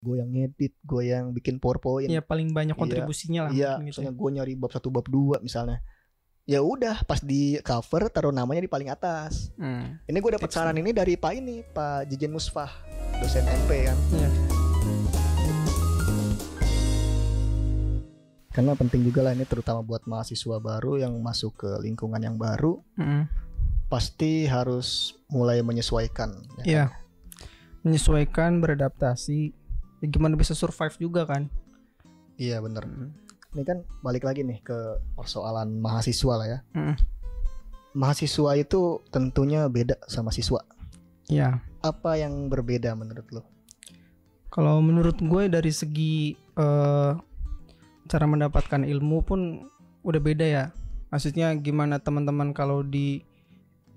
gue yang ngedit, gue yang bikin PowerPoint. Iya, paling banyak Iya, kontribusinya lah. Iya, mungkin gitu misalnya gue nyari bab 1 bab 2 misalnya. Ya udah, pas di cover taruh namanya di paling atas. Ini gue dapat saran ini dari Pak Jijen Musfah, dosen MP kan. Iya. Karena penting juga lah ini, terutama buat mahasiswa baru yang masuk ke lingkungan yang baru. Pasti harus mulai menyesuaikan. Iya. Menyesuaikan, beradaptasi. Ya, gimana bisa survive juga kan? Iya bener. Ini kan balik lagi nih ke persoalan mahasiswa lah ya. Mahasiswa itu tentunya beda sama siswa. Iya. Apa yang berbeda menurut lo? Kalau menurut gue dari segi cara mendapatkan ilmu pun udah beda ya. Maksudnya gimana teman-teman kalau di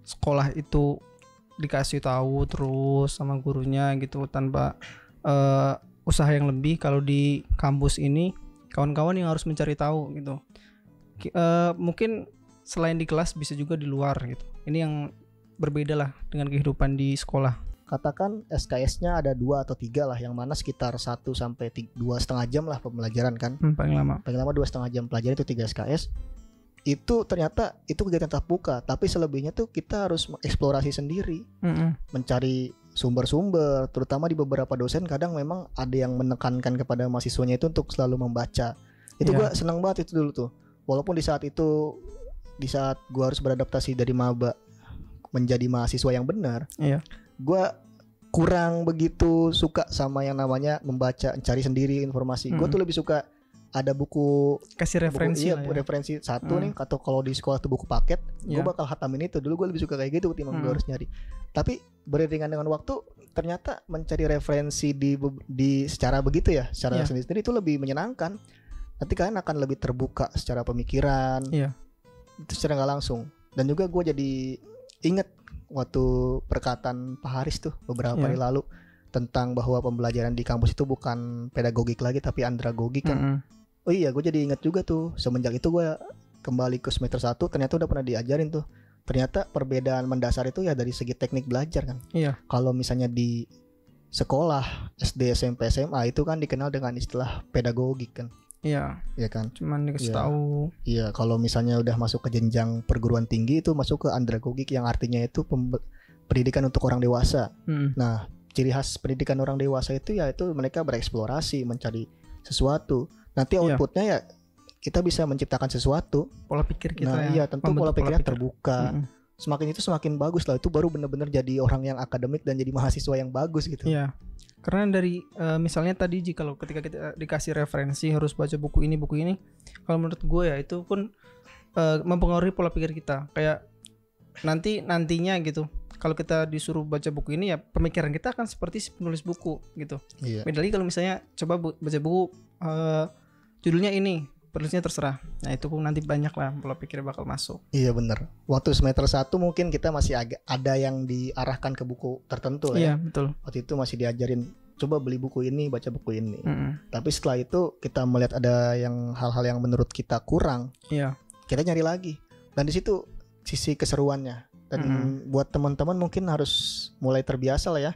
sekolah itu dikasih tahu terus sama gurunya gitu tanpa usaha yang lebih. Kalau di kampus ini kawan-kawan yang harus mencari tahu gitu. Mungkin selain di kelas bisa juga di luar gitu. Ini yang berbeda lah dengan kehidupan di sekolah. Katakan SKS-nya ada 2 atau 3 lah, yang mana sekitar 1 sampai 2,5 jam lah pembelajaran kan. Paling lama 2,5 jam pelajaran itu 3 SKS. Itu ternyata itu kegiatan tatap muka, tapi selebihnya tuh kita harus eksplorasi sendiri, mencari sumber-sumber. Terutama di beberapa dosen kadang memang ada yang menekankan kepada mahasiswanya itu untuk selalu membaca. Itu gue senang banget itu dulu tuh. Walaupun di saat gue harus beradaptasi dari maba menjadi mahasiswa yang benar, gue kurang begitu suka sama yang namanya membaca, cari sendiri informasi. Gue tuh lebih suka ada buku, kasih referensi buku, referensi satu nih, atau kalau di sekolah tuh buku paket, gue bakal hatamin itu. Dulu gue lebih suka kayak gitu ketimbang gue harus nyari. Tapi beriringan dengan waktu, ternyata mencari referensi di secara begitu ya, secara sendiri itu lebih menyenangkan. Nanti kalian akan lebih terbuka secara pemikiran, itu secara nggak langsung. Dan juga gue jadi inget waktu perkataan Pak Haris tuh beberapa hari lalu tentang bahwa pembelajaran di kampus itu bukan pedagogik lagi tapi andragogik kan. Oh iya, gue jadi ingat juga tuh, semenjak itu gue kembali ke semester 1 ternyata udah pernah diajarin tuh. Ternyata perbedaan mendasar itu ya dari segi teknik belajar kan. Kalau misalnya di sekolah SD, SMP, SMA itu kan dikenal dengan istilah pedagogik kan. Iya kan. Cuman dikasih tahu. Iya, kalau misalnya udah masuk ke jenjang perguruan tinggi itu masuk ke andragogik yang artinya itu pendidikan untuk orang dewasa. Nah, ciri khas pendidikan orang dewasa itu ya itu mereka bereksplorasi, mencari sesuatu. Nanti outputnya ya kita bisa menciptakan sesuatu. Pola pikir kita. Nah, iya tentu pola pikirnya terbuka. Semakin itu semakin bagus lah. Itu baru benar-benar jadi orang yang akademik dan jadi mahasiswa yang bagus gitu. Iya. Karena dari misalnya tadi kalau ketika kita dikasih referensi harus baca buku ini. Kalau menurut gue ya itu pun mempengaruhi pola pikir kita. Kayak nantinya gitu. Kalau kita disuruh baca buku ini ya pemikiran kita akan seperti si penulis buku gitu. Beda lagi kalau misalnya coba baca buku judulnya ini, penulisnya terserah. Nah itu pun nanti banyak lah pola pikir bakal masuk. Iya benar. Waktu semester 1 mungkin kita masih agak ada yang diarahkan ke buku tertentu lah. Iya betul. Waktu itu masih diajarin coba beli buku ini, baca buku ini. Tapi setelah itu kita melihat ada hal-hal yang menurut kita kurang. Kita nyari lagi. Dan di situ sisi keseruannya. Dan buat teman-teman mungkin harus mulai terbiasa lah ya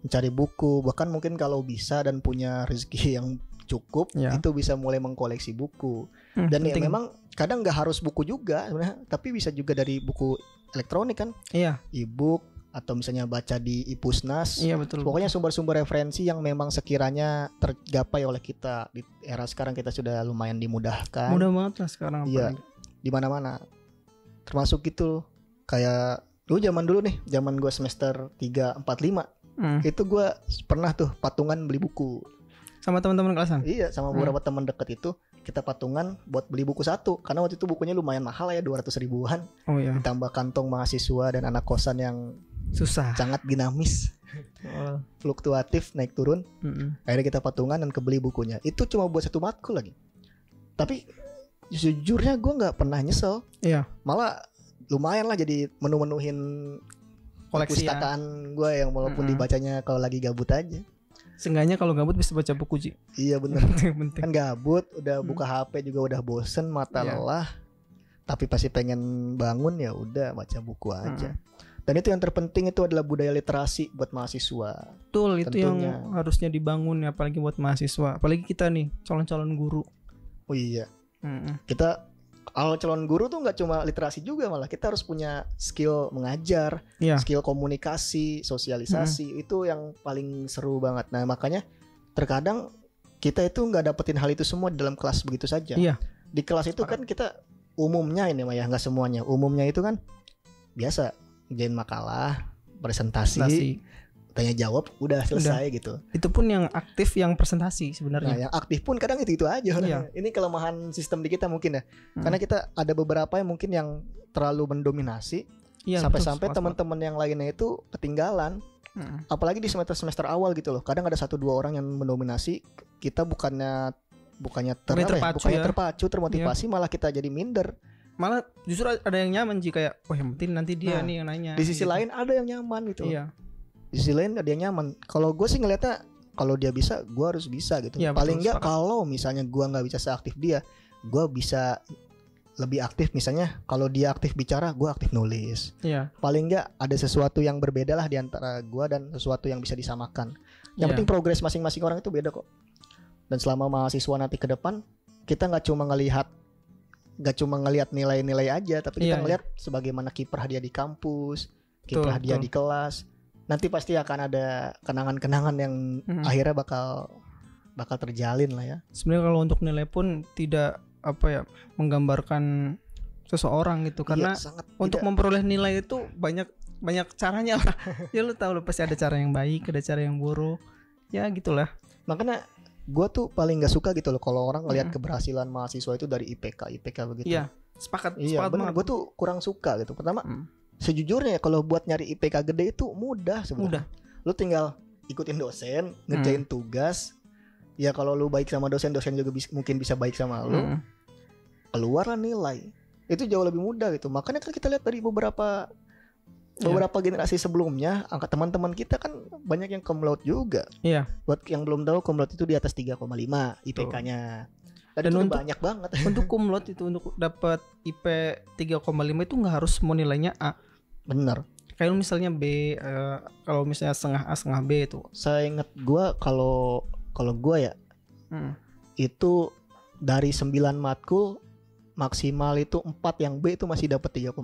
mencari buku. Bahkan mungkin kalau bisa dan punya rezeki yang cukup, itu bisa mulai mengkoleksi buku. Dan ya memang kadang nggak harus buku juga sebenarnya, tapi bisa juga dari buku elektronik kan, e-book atau misalnya baca di Ipusnas. Betul. Pokoknya sumber-sumber referensi yang memang sekiranya tergapai oleh kita di era sekarang. Kita sudah lumayan dimudahkan. Mudah banget lah sekarang. Iya, di mana-mana. Termasuk gitu kayak zaman dulu nih, zaman gue semester 3, 4, 5 itu gue pernah tuh patungan beli buku sama teman-teman kelasan. Iya, sama beberapa teman dekat itu kita patungan buat beli buku satu. Karena waktu itu bukunya lumayan mahal ya, 200 ribuan. Ditambah kantong mahasiswa dan anak kosan yang susah, sangat dinamis, fluktuatif, naik turun. Akhirnya kita patungan dan kebeli bukunya. Itu cuma buat satu matkul lagi. Tapi jujurnya gue nggak pernah nyesel. Malah lumayan lah jadi menu-menuhin koleksi perpustakaan gue yang walaupun dibacanya kalau lagi gabut aja. Seenggaknya kalau gabut bisa baca buku, Ji. Iya bener. Kan gabut, udah buka HP juga udah bosen, mata lelah. Tapi pasti pengen bangun ya udah baca buku aja. Dan itu yang terpenting itu adalah budaya literasi buat mahasiswa. Betul, itu Tentunya. yang harusnya dibangun ya, apalagi buat mahasiswa, apalagi kita nih calon-calon guru. Oh iya, Mm-mm. kita kalau calon guru tuh nggak cuma literasi juga, malah kita harus punya skill mengajar, Iya. skill komunikasi, sosialisasi. Itu yang paling seru banget. Nah makanya terkadang kita itu nggak dapetin hal itu semua di dalam kelas begitu saja. Iya. Di kelas itu kan kita umumnya ini mah ya, nggak semuanya. Umumnya itu kan biasa ngerjain makalah, presentasi, Presentasi. tanya jawab, udah selesai gitu. Itu pun yang aktif yang presentasi Nah sebenarnya. yang aktif pun kadang itu aja. Iya. Ini kelemahan sistem di kita mungkin ya. Karena kita ada beberapa yang mungkin yang terlalu mendominasi, Iya, sampai-sampai betul, teman-teman yang lainnya itu ketinggalan. Mm-mm. Apalagi di semester awal gitu loh. Kadang ada 1-2 orang yang mendominasi, kita bukannya terpacu, termotivasi, malah kita jadi minder. Malah justru ada yang nyaman sih, kayak wah yang penting nanti dia Nah, nih yang nanya. Di sisi gitu. lain ada yang nyaman gitu. Iya. Di sisi lain ada yang nyaman. Kalau gue sih ngeliatnya kalau dia bisa, gue harus bisa gitu. Iya, Paling betul, nggak kalau misalnya gue nggak bisa seaktif dia, gue bisa lebih aktif. Misalnya kalau dia aktif bicara, gue aktif nulis. Iya. Paling nggak ada sesuatu yang berbeda lah di antara gue dan sesuatu yang bisa disamakan. Yang Iya. penting progres masing-masing orang itu beda kok. Dan selama mahasiswa nanti ke depan, kita nggak cuma ngelihat nilai-nilai aja, tapi kita Iya, ngelihat sebagaimana kiprah dia di kampus, kiprah dia betul. di kelas. Nanti pasti akan ada kenangan-kenangan yang akhirnya bakal terjalin lah ya. Sebenarnya kalau untuk nilai pun tidak menggambarkan seseorang gitu, karena sangat untuk tidak. memperoleh nilai itu banyak caranya lah. Ya lu tahu, lu pasti ada cara yang baik, ada cara yang buruk. Ya gitulah. Makanya gue tuh paling nggak suka gitu loh kalau orang ngelihat keberhasilan mahasiswa itu dari IPK begitu. Iya, sepakat Iya benar, banget. gue tuh kurang suka gitu. Pertama, sejujurnya kalau buat nyari IPK gede itu mudah sebenarnya. Lu tinggal ikutin dosen, ngerjain tugas. Ya kalau lu baik sama dosen juga mungkin bisa baik sama lu. Keluarlah nilai. Itu jauh lebih mudah gitu. Makanya kan kita lihat dari beberapa generasi sebelumnya, angka teman-teman kita kan banyak yang cum laude juga. Iya. Buat yang belum tahu, cum laude itu di atas 3,5 IPK-nya. Dan itu untuk, banyak banget. Untuk cum laude itu, untuk dapat IP 3,5 itu nggak harus semua nilainya A. Bener. Kayak misalnya B, kalau misalnya setengah A setengah B itu. Saya ingat gue kalau gue ya, itu dari 9 matkul maksimal itu 4 yang B itu masih dapat 3,5.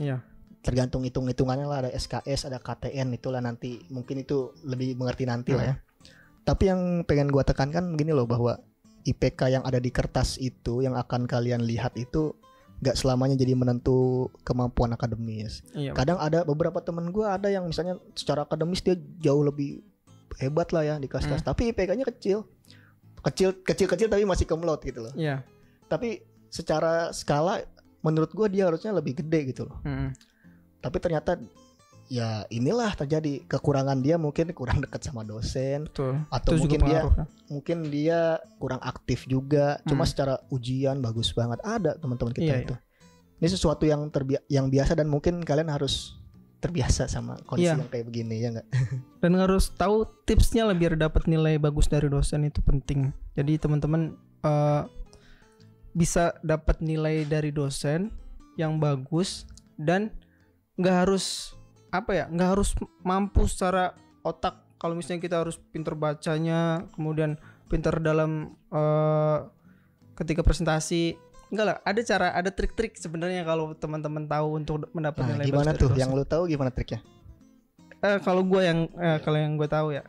Iya. Tergantung hitung-hitungannya lah, ada SKS, ada KTN, itulah nanti mungkin itu lebih mengerti nanti lah ya. Tapi yang pengen gue tekankan begini loh, bahwa IPK yang ada di kertas itu yang akan kalian lihat itu gak selamanya jadi menentu kemampuan akademis. Iya. Kadang ada beberapa temen gue ada yang misalnya secara akademis dia jauh lebih hebat lah ya di kelas, tapi IPK-nya kecil tapi masih cum laude gitu loh. Iya. Tapi secara skala menurut gue dia harusnya lebih gede gitu loh. Tapi ternyata ya inilah terjadi, kekurangan dia mungkin kurang dekat sama dosen. Betul. Atau itu mungkin dia kurang aktif juga. Cuma secara ujian bagus banget. Ada teman-teman kita itu. Ini sesuatu yang biasa, dan mungkin kalian harus terbiasa sama kondisi yang kayak begini ya nggak? Dan harus tahu tipsnya lah biar dapat nilai bagus dari dosen, itu penting. Jadi teman-teman bisa dapat nilai dari dosen yang bagus, dan nggak harus nggak harus mampu secara otak. Kalau misalnya kita harus pinter bacanya, kemudian pinter dalam ketika presentasi, enggak lah. Ada trik-trik sebenarnya kalau teman-teman tahu untuk mendapat nilai gimana bagus tuh dari dosen. yang lu tahu gimana triknya? Kalau gue tahu ya,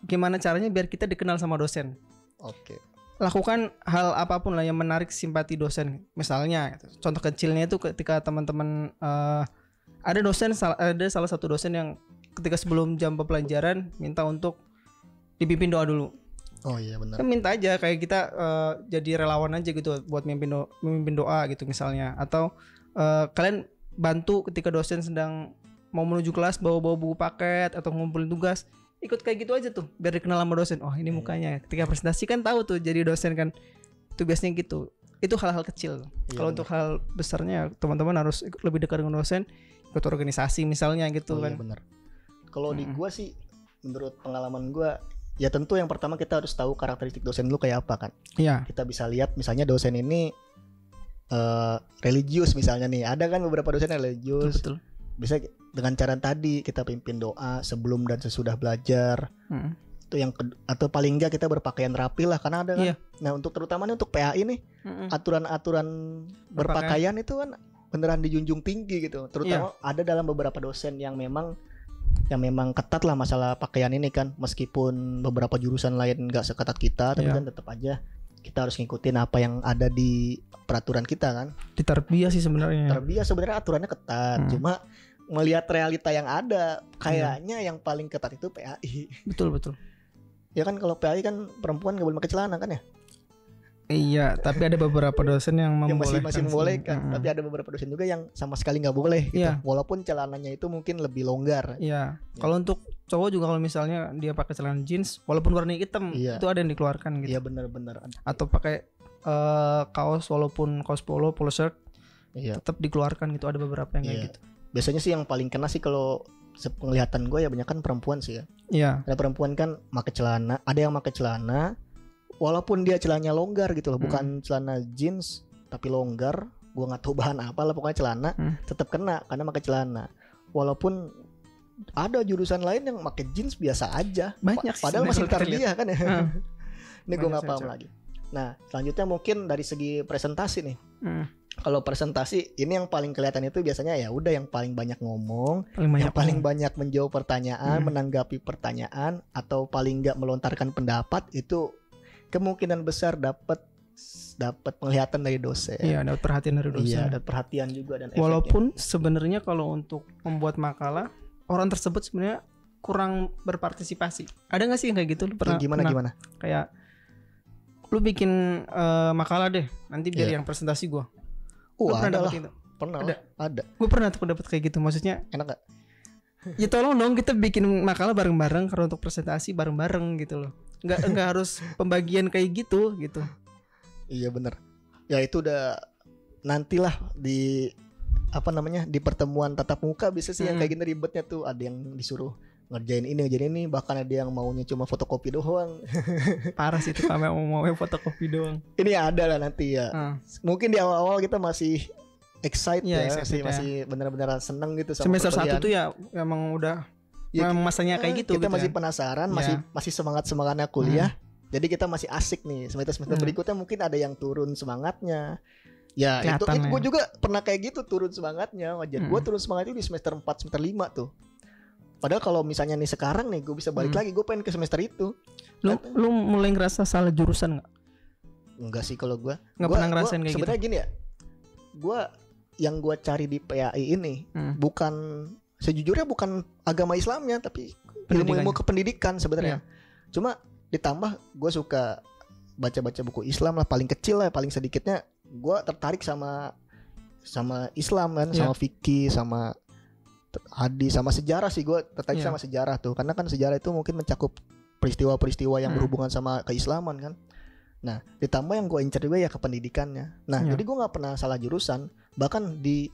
gimana caranya biar kita dikenal sama dosen. Oke. Lakukan hal apapun lah yang menarik simpati dosen. Misalnya contoh kecilnya itu ketika teman-teman ada salah satu dosen yang ketika sebelum jam pembelajaran minta untuk dipimpin doa dulu. Oh iya benar. Kan minta aja kayak kita jadi relawan aja gitu buat memimpin doa gitu misalnya. Atau kalian bantu ketika dosen sedang mau menuju kelas bawa buku paket atau ngumpulin tugas. Ikut kayak gitu aja tuh biar dikenal sama dosen. Oh ini mukanya. Ketika presentasi kan tahu tuh jadi dosen kan. Itu biasanya gitu. Itu hal-hal kecil. Iya, kalau untuk hal besarnya teman-teman harus lebih dekat dengan dosen. Ikut organisasi misalnya gitu kan. Iya benar. Kalau di gua sih, menurut pengalaman gua, ya tentu yang pertama kita harus tahu karakteristik dosen dulu kayak apa kan. Iya. Kita bisa lihat misalnya dosen ini religius misalnya nih. Ada kan beberapa dosen yang religius. Betul. Bisa dengan cara tadi kita pimpin doa sebelum dan sesudah belajar. Itu yang atau paling enggak kita berpakaian rapi lah, karena ada kan. Iya. Nah, terutamanya untuk PAI nih, aturan-aturan berpakaian itu kan beneran dijunjung tinggi gitu. Terutama ada dalam beberapa dosen yang memang ketat lah masalah pakaian ini kan. Meskipun beberapa jurusan lain enggak seketat kita, tapi kan tetap aja kita harus ngikutin apa yang ada di peraturan kita kan. Di tarbiyah sih sebenarnya. Tarbiyah sebenarnya aturannya ketat, cuma melihat realita yang ada kayaknya yang paling ketat itu PAI. Betul. Ya kan, kalau PAI kan perempuan nggak boleh pakai celana kan ya? Iya, tapi ada beberapa dosen yang membolehkan. masih membolehkan, tapi ada beberapa dosen juga yang sama sekali nggak boleh gitu. Walaupun celananya itu mungkin lebih longgar. Iya. Kalau untuk cowok juga, kalau misalnya dia pakai celana jeans walaupun warna hitam, itu ada yang dikeluarkan gitu. Iya, benar. Atau pakai kaos walaupun kaos polo shirt, tetap dikeluarkan gitu. Ada beberapa yang kayak gitu. Biasanya sih yang paling kena sih kalau penglihatan gue ya banyak kan perempuan sih ya. Iya. Ada perempuan kan pakai celana, ada yang pakai celana walaupun dia celananya longgar gitu loh, bukan celana jeans tapi longgar. Gue nggak tahu bahan apa lah, pokoknya celana tetap kena karena pakai celana. Walaupun ada jurusan lain yang pakai jeans biasa aja, banyak padahal masih tarbiyah kan ya. Ini gue nggak paham lagi. Nah, selanjutnya mungkin dari segi presentasi nih. Kalau presentasi ini yang paling kelihatan itu biasanya ya udah yang paling banyak ngomong, paling banyak menjawab pertanyaan, menanggapi pertanyaan, atau paling nggak melontarkan pendapat, itu kemungkinan besar dapat penglihatan dari dosen. Iya, dapat perhatian dari dosen. Iya, dapat perhatian juga dan efeknya. Walaupun sebenarnya kalau untuk membuat makalah, orang tersebut sebenarnya kurang berpartisipasi. Ada nggak sih yang kayak gitu? Lu pernah? Gimana? Kayak lu bikin makalah deh, nanti biar yang presentasi gua. Ada lah. Pernah ada. Gue pernah tuh dapat kayak gitu. Maksudnya enak gak? Ya tolong dong kita bikin makalah bareng-bareng, karena untuk presentasi bareng-bareng gitu loh. Enggak harus pembagian kayak gitu. Iya benar. Ya itu udah nantilah di di pertemuan tatap muka bisa sih yang kayak gini ribetnya tuh. Ada yang disuruh ngerjain ini, bahkan ada yang maunya cuma fotokopi doang. Parah sih itu, kami mau fotokopi doang. Ini ada lah nanti ya. Mungkin di awal-awal kita masih excited masih benar-benar seneng gitu sama semester 1 tuh ya emang udah memang masanya kayak gitu. Kita masih penasaran, masih semangatnya kuliah. Jadi kita masih asik nih. Semester berikutnya mungkin ada yang turun semangatnya. Ya itu gue juga pernah kayak gitu, turun semangatnya. Gue turun semangatnya di semester 4, semester 5 tuh. Padahal kalau misalnya nih sekarang nih gue bisa balik lagi, gue pengen ke semester itu. Lu mulai ngerasa salah jurusan nggak? Enggak sih kalau gue. Nggak pernah ngerasain kayak gitu. Sebenarnya gini ya, yang gue cari di PAI ini sejujurnya bukan agama Islamnya, tapi ilmu kependidikan sebenarnya. Cuma ditambah gue suka baca-baca buku Islam lah, paling kecil lah, paling sedikitnya gue tertarik sama Islam kan, sama fikih, sama hadis, sama sejarah sih. Gue tertarik sama sejarah tuh, karena kan sejarah itu mungkin mencakup peristiwa-peristiwa yang berhubungan sama keislaman kan. Nah ditambah yang gue incer juga ya kependidikannya. Nah jadi gue nggak pernah salah jurusan. Bahkan di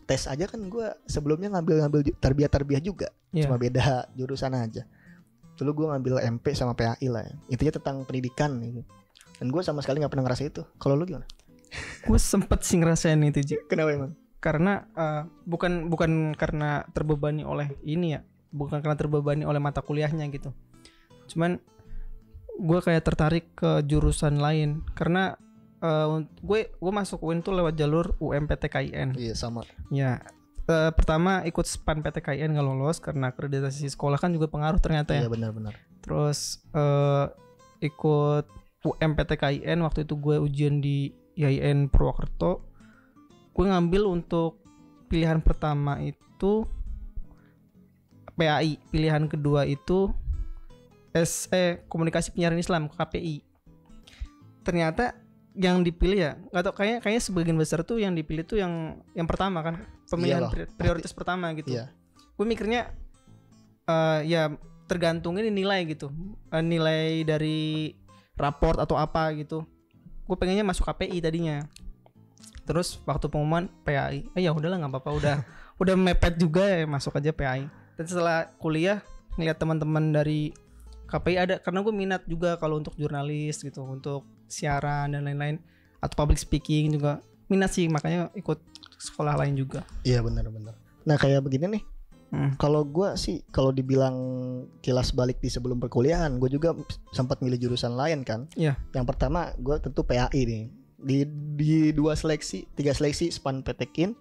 tes aja kan gue sebelumnya ngambil tarbiyah juga, cuma beda jurusan aja. Dulu gue ngambil MP sama PAI lah ya. Intinya tentang pendidikan gitu. Dan gue sama sekali nggak pernah ngerasa itu. Kalau lu gimana? Gue sempet sih ngerasain itu, Ji. Kenapa emang? Karena bukan karena terbebani oleh ini ya, bukan karena terbebani oleh mata kuliahnya gitu. Cuman gue kayak tertarik ke jurusan lain karena gue masuk UIN tuh lewat jalur UMPTKIN. Iya sama. Ya pertama ikut SPAN PTKIN nggak lolos karena akreditasi sekolah kan juga pengaruh ternyata ya. Iya benar-benar. Terus ikut UMPTKIN, waktu itu gue ujian di IAIN Purwokerto. Gue ngambil untuk pilihan pertama itu PAI, pilihan kedua itu Komunikasi Penyiaran Islam, KPI. Ternyata yang dipilih ya nggak tau, kayaknya sebagian besar tuh yang dipilih tuh yang pertama kan, pemilihan prioritas pertama gitu. Gue mikirnya ya tergantung ini nilai gitu, nilai dari raport atau apa gitu. Gue pengennya masuk KPI tadinya. Terus waktu pengumuman PAI, ya udahlah nggak apa-apa, udah mepet juga ya, masuk aja PAI. Dan setelah kuliah ngeliat teman-teman dari KPI ada, karena gue minat juga kalau untuk jurnalis gitu, untuk siaran dan lain-lain, atau public speaking juga minat sih, makanya ikut sekolah lain juga. Iya benar-benar. Nah kayak begini nih, Kalau gue sih, kalau dibilang kilas balik di sebelum perkuliahan, gue juga sempat milih jurusan lain kan. Iya. Yang pertama gue tentu PAI nih. Di 3 seleksi SPAN PTKIN,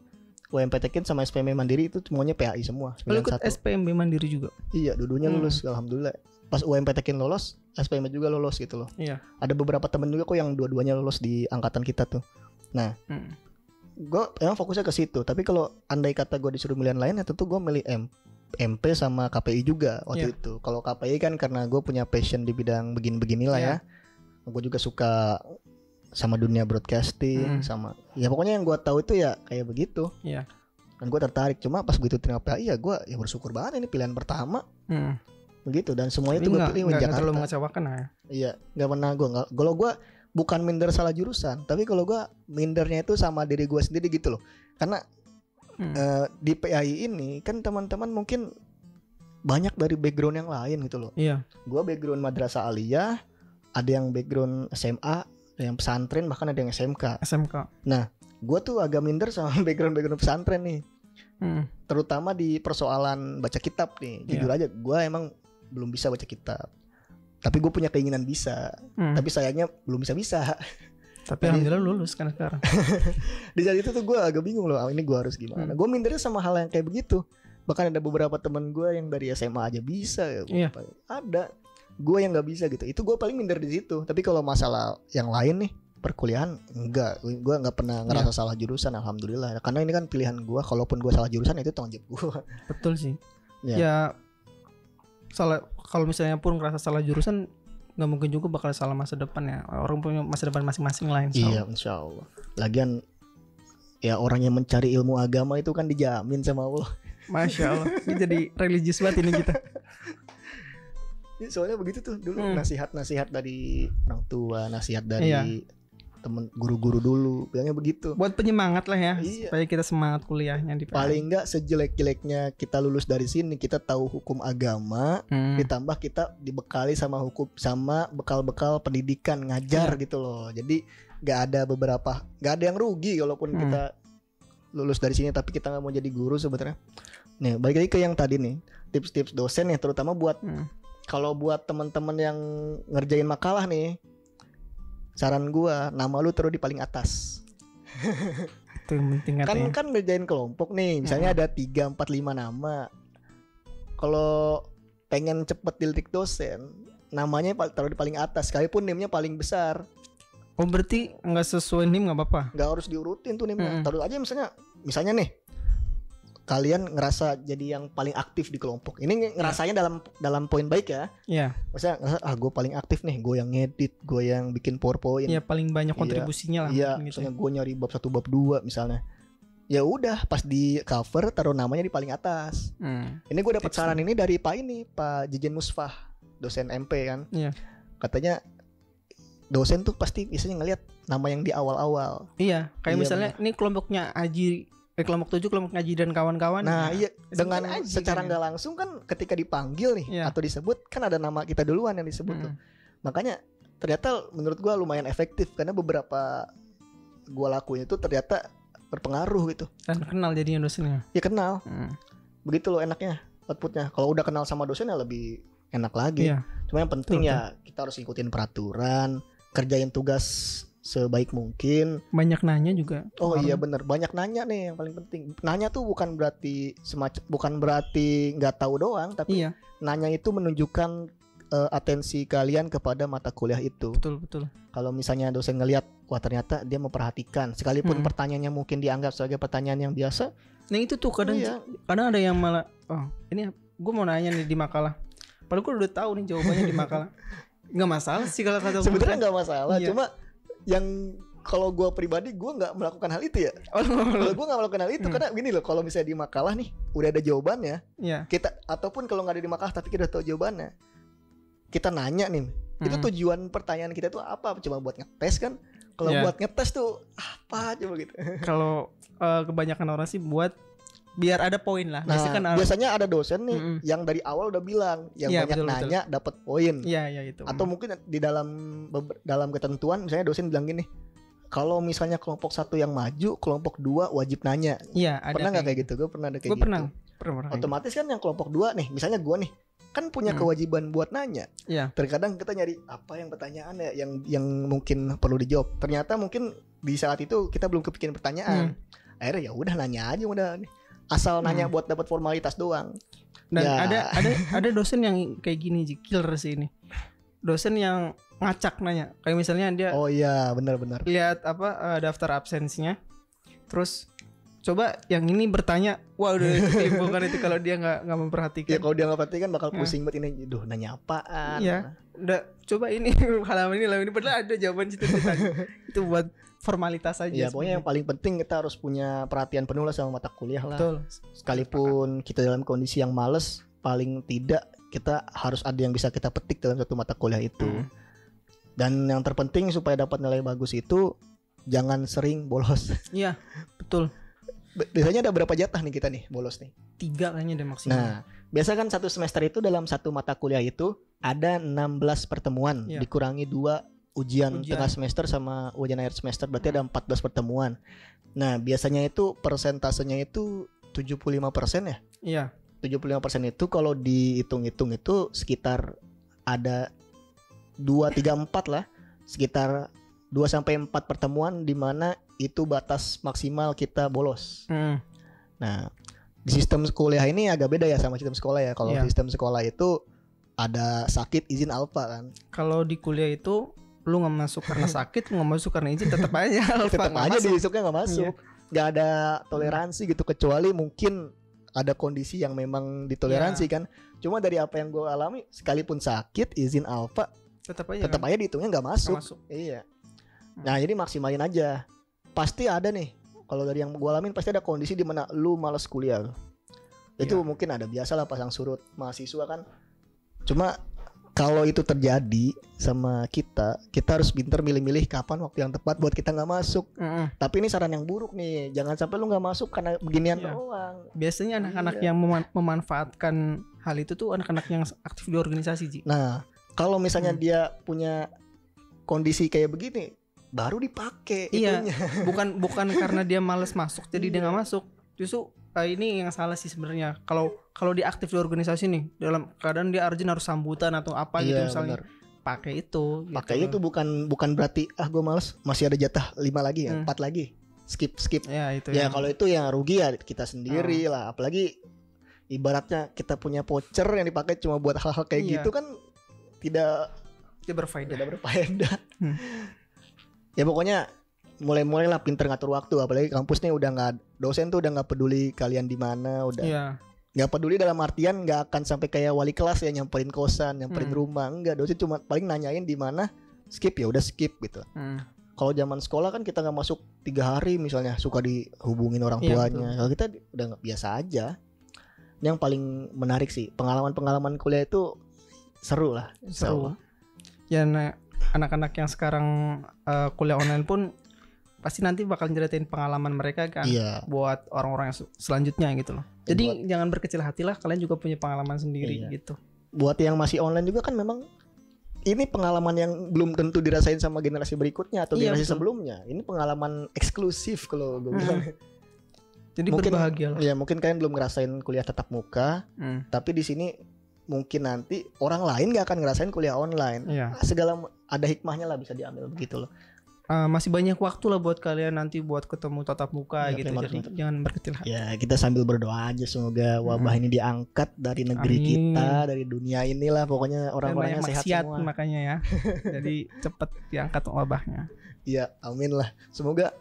UMPTKIN sama SPM Mandiri itu semuanya PAI semua. Lu ikut SPMB Mandiri juga? Iya, dua-duanya lulus alhamdulillah. Pas UMPTKIN lolos, SPM juga lolos gitu loh. Iya. Ada beberapa temen juga kok yang dua-duanya lolos di angkatan kita tuh. Nah, gue emang fokusnya ke situ. Tapi kalau andai kata gue disuruh pilihan lain, ya tentu gue milih MP sama KPI juga waktu itu. Kalau KPI kan karena gue punya passion di bidang begini-beginilah ya. Gue juga suka sama dunia broadcasting, sama ya pokoknya yang gue tahu itu ya kayak begitu. Iya. Dan gue tertarik. Cuma pas begitu terima PAI ya gue ya bersyukur banget ini pilihan pertama. Begitu, dan semuanya itu gue pilih di Jakarta. Terlalu mengecewakan ya? Iya, nggak pernah kalau gue bukan minder salah jurusan, tapi kalau gue mindernya itu sama diri gue sendiri gitu loh. Karena di PAI ini kan teman-teman mungkin banyak dari background yang lain gitu loh. Iya. Gue background madrasah aliyah, ada yang background SMA, ada yang pesantren, bahkan ada yang SMK. Nah, gue tuh agak minder sama background pesantren nih. Terutama di persoalan baca kitab nih. Jujur aja, gue emang belum bisa baca kitab. Tapi gue punya keinginan bisa. Tapi sayangnya belum bisa. Tapi alhamdulillah lulus kan sekarang. Di saat itu tuh gue agak bingung loh, ini gue harus gimana. Gue mindernya sama hal yang kayak begitu. Bahkan ada beberapa teman gue yang dari SMA aja bisa. Ada. Gue yang gak bisa gitu. Itu gue paling minder di situ. Tapi kalau masalah yang lain nih, perkuliahan enggak. Gue gak pernah ngerasa salah jurusan, alhamdulillah. Karena ini kan pilihan gue. Kalaupun gue salah jurusan itu tanggung jawab gue. Betul sih. Ya salah, kalau misalnya pun ngerasa salah jurusan, nggak mungkin juga bakal salah masa depan ya. Orang punya masa depan masing-masing lah, insya Allah. Lagian ya orang yang mencari ilmu agama itu kan dijamin sama Allah. Masya Allah. Ini jadi religius banget ini kita. Ya, soalnya begitu tuh dulu nasihat dari orang tua, nasihat dari temen guru-guru dulu bilangnya begitu. Buat penyemangat lah ya, supaya kita semangat kuliahnya di PAI. Paling enggak sejelek-jeleknya kita lulus dari sini, kita tahu hukum agama, ditambah kita dibekali sama bekal-bekal pendidikan ngajar gitu loh. Jadi nggak ada yang rugi kalaupun kita lulus dari sini tapi kita nggak mau jadi guru sebenarnya. Nih balik lagi ke yang tadi nih, tips-tips dosen ya, terutama buat kalau buat teman-teman yang ngerjain makalah nih, saran gua, nama lu taruh di paling atas. Itu yang penting katanya. Kan ngerjain kelompok nih, misalnya ada 3, 4, 5 nama. Kalau pengen cepet dilirik dosen, namanya taruh di paling atas, sekalipun name-nya paling besar. Oh berarti nggak sesuai NIM nggak apa-apa? Nggak harus diurutin tuh name-nya. Taruh aja misalnya nih, kalian ngerasa jadi yang paling aktif di kelompok. Ini ngerasanya dalam poin baik ya. Iya. Maksudnya ngerasa gue paling aktif nih, gue yang ngedit, gue yang bikin PowerPoint. Iya, paling banyak kontribusinya lah. Iya, misalnya gue nyari bab 1 bab 2 misalnya. Ya udah, pas di cover taruh namanya di paling atas. Ini gue dapat saran ini dari Pak Jejen Musfah, dosen MP kan. Iya. Katanya dosen tuh pasti biasanya ngelihat nama yang di awal-awal. Iya, kayak misalnya ini kelompoknya kelompok 7 kelompok ngaji dan kawan-kawan. Nah iya, dengan secara nggak langsung kan ketika dipanggil nih atau disebut kan ada nama kita duluan yang disebut tuh. Makanya ternyata menurut gue lumayan efektif karena beberapa gue lakuin itu ternyata berpengaruh gitu. Dan kenal jadinya dosennya. Ya kenal. Begitu loh enaknya outputnya. Kalau udah kenal sama dosennya lebih enak lagi. Cuma yang penting ya kita harus ikutin peraturan, kerjain tugas sebaik mungkin. Banyak nanya juga. Oh iya bener, banyak nanya nih yang paling penting. Nanya tuh bukan berarti nggak tahu doang, tapi nanya itu menunjukkan atensi kalian kepada mata kuliah itu. Betul. Kalau misalnya dosen ngelihat, wah ternyata dia memperhatikan, sekalipun pertanyaannya mungkin dianggap sebagai pertanyaan yang biasa. Nah itu tuh kadang ada yang malah, ini gue mau nanya nih di makalah. Padahal gue udah tahu nih jawabannya di makalah. Nggak masalah sih kalau kata gue. Sebenarnya nggak masalah, cuma yang kalau gue pribadi gue nggak melakukan hal itu ya. Kalau gue nggak melakukan hal itu karena gini loh, kalau misalnya di makalah nih udah ada jawabannya, kita ataupun kalau nggak ada di makalah tapi kita udah tahu jawabannya, kita nanya nih, itu tujuan pertanyaan kita tuh apa? Cuma buat ngetes kan? Kalau buat ngetes tuh apa coba gitu? Kalau kebanyakan orang sih buat biar ada poin lah. Nah, biasanya ada dosen nih yang dari awal udah bilang yang banyak nanya dapat poin. Iya itu. Atau mungkin di dalam ketentuan misalnya dosen bilang gini, kalau misalnya kelompok 1 yang maju, kelompok 2 wajib nanya. Iya. Pernah nggak kayak gitu? Gue pernah ada kayak gitu. Pernah. Otomatis kan yang kelompok 2 nih, misalnya gua nih kan punya kewajiban buat nanya. Iya. Terkadang kita nyari apa yang pertanyaan ya yang mungkin perlu dijawab. Ternyata mungkin di saat itu kita belum kepikiran pertanyaan. Akhirnya ya udah nanya aja udah. Asal nanya buat dapat formalitas doang. Dan ya. ada dosen yang kayak gini, killer sih ini. Dosen yang ngacak nanya. Kayak misalnya dia Oh iya, benar-benar. Lihat daftar absensinya. Terus coba yang ini bertanya, wah udah kelimpungan itu kalau dia nggak memperhatikan. Ya kalau dia nggak perhatikan bakal pusing banget ini. Duh, nanya apaan? Iya. Udah coba ini halaman ini padahal ada jawaban situ ditanya. Itu buat formalitas aja. Ya pokoknya yang paling penting kita harus punya perhatian penuh lah sama mata kuliah lah. Betul. Sekalipun kita dalam kondisi yang males, paling tidak kita harus ada yang bisa kita petik dalam satu mata kuliah itu. Dan yang terpenting supaya dapat nilai bagus itu jangan sering bolos. Iya, betul. Biasanya ada berapa jatah nih kita nih bolos nih? 3 kayaknya deh maksimal. Nah, biasa kan satu semester itu dalam satu mata kuliah itu ada 16 pertemuan, dikurangi 2 ujian tengah semester sama ujian akhir semester, berarti ada 14 pertemuan. Nah, biasanya itu persentasenya itu 75% ya? Iya. 75% itu kalau dihitung-hitung itu sekitar ada 2, 3, 4 lah. Sekitar 2 sampai 4 pertemuan di mana itu batas maksimal kita bolos. Nah, di sistem kuliah ini agak beda ya sama sistem sekolah ya. Kalau sistem sekolah itu ada sakit izin alfa kan. Kalau di kuliah itu lu nggak masuk karena sakit, lu nggak masuk karena izin, tetap aja alfa. Tetap aja dimasuknya nggak masuk. Nggak ada toleransi gitu, kecuali mungkin ada kondisi yang memang ditoleransi kan. Cuma dari apa yang gue alami, sekalipun sakit izin alfa tetap aja dihitungnya nggak masuk. Iya. Nah, jadi maksimalin aja. Pasti ada nih. Kalau dari yang gue alamin pasti ada kondisi di mana lu malas kuliah. Itu mungkin ada, biasalah pasang surut mahasiswa kan. Cuma kalau itu terjadi sama kita harus pintar milih-milih kapan waktu yang tepat buat kita nggak masuk. Tapi ini saran yang buruk nih. Jangan sampai lu nggak masuk karena beginian doang. Biasanya anak-anak yang memanfaatkan hal itu tuh anak-anak yang aktif di organisasi, Ji. Nah, kalau misalnya dia punya kondisi kayak begini, baru dipakai itunya. bukan karena dia males masuk jadi dia nggak masuk. Justru ini yang salah sih sebenarnya. Kalau dia aktif di organisasi nih, dalam keadaan dia urgent harus sambutan atau apa gitu misalnya, pakai itu. Pakai itu bukan berarti gue males, masih ada jatah 5 lagi ya, 4 lagi. Skip. Ya itu. Ya kalau itu yang rugi ya kita sendiri lah. Apalagi ibaratnya kita punya voucher yang dipakai cuma buat hal-hal kayak gitu kan tidak berfaedah. Ya pokoknya mulai lah pinter ngatur waktu, apalagi kampus nih udah nggak, dosen tuh udah nggak peduli kalian di mana, udah nggak peduli dalam artian nggak akan sampai kayak wali kelas ya nyamperin kosan, nyamperin rumah, enggak, dosen cuma paling nanyain di mana, skip ya udah skip gitu. Kalau zaman sekolah kan kita nggak masuk 3 hari misalnya, suka dihubungin orang tuanya. Kalau kita udah nggak, biasa aja. Yang paling menarik sih pengalaman kuliah itu seru lah. Seru. Ya anak-anak yang sekarang kuliah online pun pasti nanti bakal nyeritain pengalaman mereka kan buat orang-orang yang selanjutnya gitu loh. Jadi jangan berkecil hati lah, kalian juga punya pengalaman sendiri gitu. Buat yang masih online juga kan memang ini pengalaman yang belum tentu dirasain sama generasi berikutnya atau generasi sebelumnya. Ini pengalaman eksklusif kalau gue bilang. Jadi mungkin berbahagia lah. Ya mungkin kalian belum ngerasain kuliah tatap muka, tapi di sini mungkin nanti orang lain gak akan ngerasain kuliah online. Segala ada hikmahnya lah, bisa diambil begitu loh. Masih banyak waktu lah buat kalian nanti buat ketemu tatap muka gitu. Jadi jangan berkecil hati. Ya kita sambil berdoa aja semoga wabah ini diangkat dari negeri kita, dari dunia inilah, pokoknya orang-orangnya sehat semua. Makanya ya. Jadi cepat diangkat wabahnya. Iya, amin lah. Semoga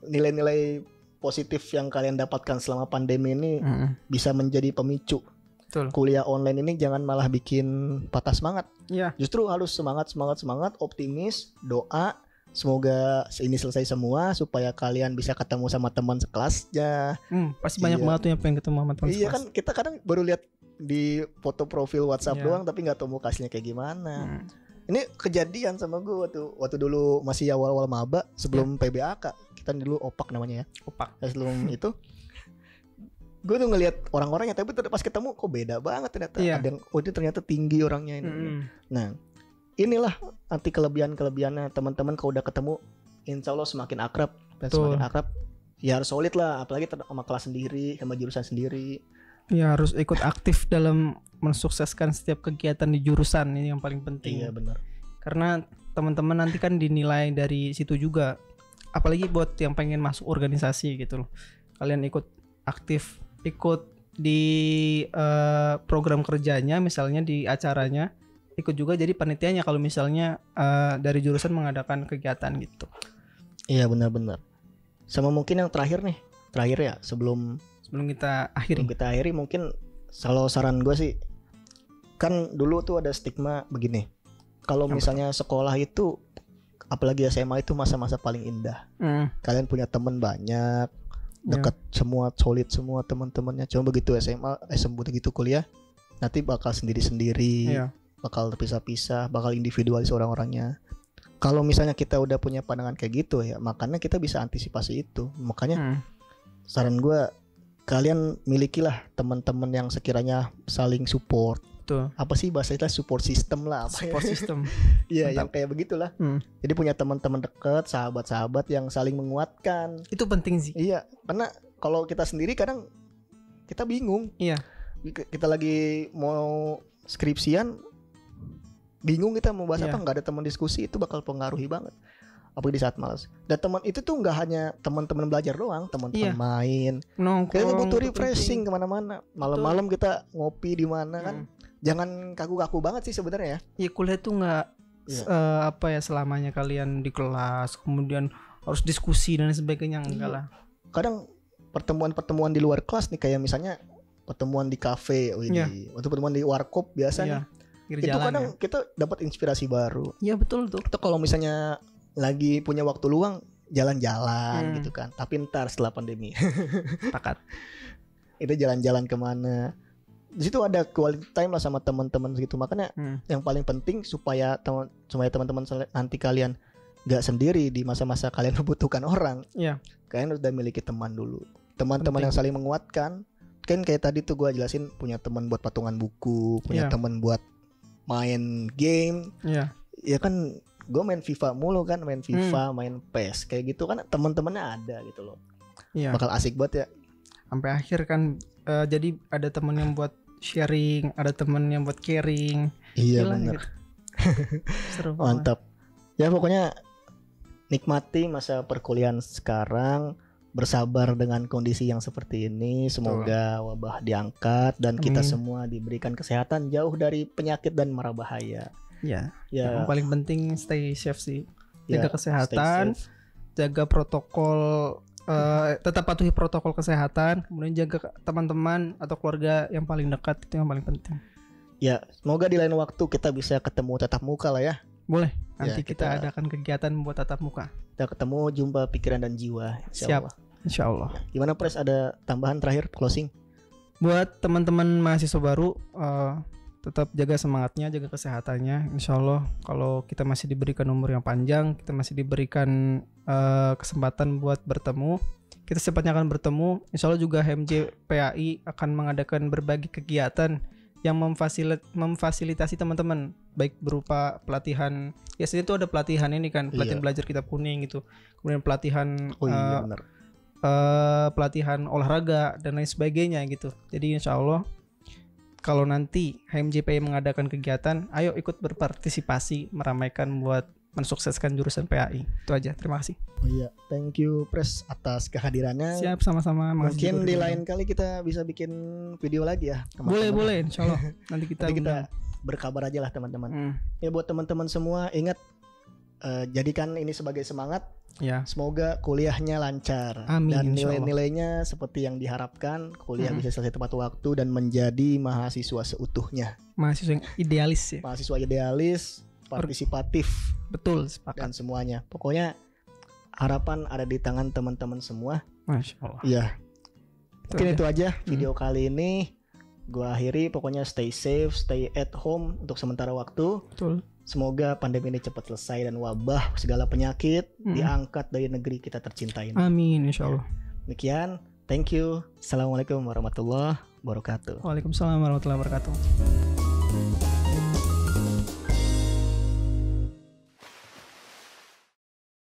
nilai-nilai positif yang kalian dapatkan selama pandemi ini bisa menjadi pemicu. Betul. Kuliah online ini jangan malah bikin patah semangat. Justru harus semangat, optimis, doa. Semoga ini selesai semua supaya kalian bisa ketemu sama teman sekelasnya. Pasti banyak banget tuh yang pengen ketemu sama teman sekelas. Iya kan, kita kadang baru lihat di foto profil WhatsApp doang, tapi nggak tahu muka aslinya kayak gimana. Ini kejadian sama gue waktu dulu masih awal-awal maba sebelum PBAK. Kita dulu opak namanya ya. Opak. Sebelum itu gue tuh ngelihat orang-orangnya, tapi pas ketemu kok beda banget ternyata. Ada yang ini ternyata tinggi orangnya ini. Nah, inilah nanti kelebihannya teman-teman kalau udah ketemu, insya Allah semakin akrab dan semakin akrab ya harus solid lah, apalagi sama kelas sendiri, sama jurusan sendiri. Ya harus ikut aktif dalam mensukseskan setiap kegiatan di jurusan, ini yang paling penting. Iya benar. Karena teman-teman nanti kan dinilai dari situ juga. Apalagi buat yang pengen masuk organisasi gitu loh. Kalian ikut aktif, ikut di program kerjanya, misalnya di acaranya, ikut juga jadi panitianya kalau misalnya dari jurusan mengadakan kegiatan gitu. Iya benar-benar. Sama mungkin yang terakhir ya sebelum kita akhiri mungkin kalau saran gue sih, kan dulu tuh ada stigma begini. Kalau misalnya sekolah itu, apalagi SMA itu masa-masa paling indah. Kalian punya teman banyak, dekat semua, solid semua teman-temannya. Cuma begitu SMA, begitu kuliah, nanti bakal sendiri-sendiri, bakal terpisah-pisah, bakal individualis orang-orangnya. Kalau misalnya kita udah punya pandangan kayak gitu ya, makanya kita bisa antisipasi itu. Makanya saran gue, kalian milikilah teman-teman yang sekiranya saling support. Betul. Apa sih bahasanya, support system lah. Support system. Iya, yang kayak begitulah. Jadi punya teman-teman dekat, sahabat-sahabat yang saling menguatkan. Itu penting sih. Iya, karena kalau kita sendiri kadang kita bingung. Iya. Kita lagi mau skripsian, bingung kita mau bahas apa, nggak ada teman diskusi, itu bakal pengaruhi banget. Apalagi di saat malas. Dan teman itu tuh nggak hanya teman-teman belajar doang, teman-teman main. Kita butuh refreshing kemana-mana. Malam-malam kita ngopi di mana kan. Jangan kaku-kaku banget sih sebenarnya. Iya, kuliah tuh nggak selamanya kalian di kelas kemudian harus diskusi dan sebagainya, enggak lah. Kadang pertemuan-pertemuan di luar kelas nih, kayak misalnya pertemuan di kafe, atau pertemuan di warkop biasanya. Itu kadang kita dapat inspirasi baru. Iya betul tuh. Kita kalau misalnya lagi punya waktu luang, jalan-jalan gitu kan. Tapi ntar setelah pandemi. Sepakat. Itu jalan-jalan kemana? Di situ ada quality time lah sama teman-teman gitu. Makanya yang paling penting supaya teman-teman nanti kalian gak sendiri di masa-masa kalian membutuhkan orang. Kalian udah miliki teman dulu. Teman-teman yang saling menguatkan. Kan kayak tadi tuh gue jelasin, punya teman buat patungan buku, punya teman buat main game. Ya kan gue main FIFA mulu kan, main FIFA, main PES kayak gitu kan, teman-temannya ada gitu loh. Bakal asik banget ya. Sampai akhir kan, jadi ada teman yang buat sharing, ada teman yang buat caring. Iya benar. Seru banget. Mantap. Ya pokoknya nikmati masa perkuliahan sekarang, bersabar dengan kondisi yang seperti ini. Semoga wabah diangkat dan kita semua diberikan kesehatan, jauh dari penyakit dan mara bahaya. Yang paling penting stay safe sih. Jaga kesehatan, jaga protokol, tetap patuhi protokol kesehatan, kemudian jaga teman-teman atau keluarga yang paling dekat, itu yang paling penting. Ya, semoga di lain waktu kita bisa ketemu tatap muka lah ya. Boleh. Nanti kita adakan kegiatan buat tatap muka. Kita ketemu, jumpa pikiran dan jiwa. Siap. Insya Allah. Gimana Pres, ada tambahan terakhir closing? Buat teman-teman mahasiswa baru, tetap jaga semangatnya, jaga kesehatannya. Insya Allah kalau kita masih diberikan umur yang panjang, kita masih diberikan kesempatan buat bertemu, kita secepatnya akan bertemu. Insya Allah juga HMJ PAI akan mengadakan berbagai kegiatan yang memfasilitasi teman-teman, baik berupa pelatihan. Ya sini tuh ada pelatihan ini kan, pelatihan belajar kitab kuning gitu, kemudian pelatihan pelatihan olahraga dan lain sebagainya gitu. Jadi insya Allah kalau nanti HMJPI mengadakan kegiatan, ayo ikut berpartisipasi, meramaikan buat mensukseskan jurusan PAI. Itu aja, terima kasih. Oh iya, thank you Pres atas kehadirannya. Siap, sama-sama. Mungkin di lain kali kita bisa bikin video lagi ya. Boleh, insya Allah. Nanti kita berkabar aja lah teman-teman. Ya buat teman-teman semua, ingat jadikan ini sebagai semangat. Ya. Semoga kuliahnya lancar. Amin, dan nilai-nilainya seperti yang diharapkan, kuliah bisa selesai tepat waktu dan menjadi mahasiswa seutuhnya. Mahasiswa yang idealis ya. Mahasiswa idealis, partisipatif. Betul, sepakat. Dan semuanya. Pokoknya harapan ada di tangan teman-teman semua. Masya Allah. Iya. Mungkin itu aja video kali ini. Gua akhiri, pokoknya stay safe, stay at home untuk sementara waktu. Betul. Semoga pandemi ini cepat selesai dan wabah segala penyakit diangkat dari negeri kita tercinta ini. Amin, insya Allah. Demikian, thank you. Assalamualaikum warahmatullahi wabarakatuh. Waalaikumsalam warahmatullahi wabarakatuh.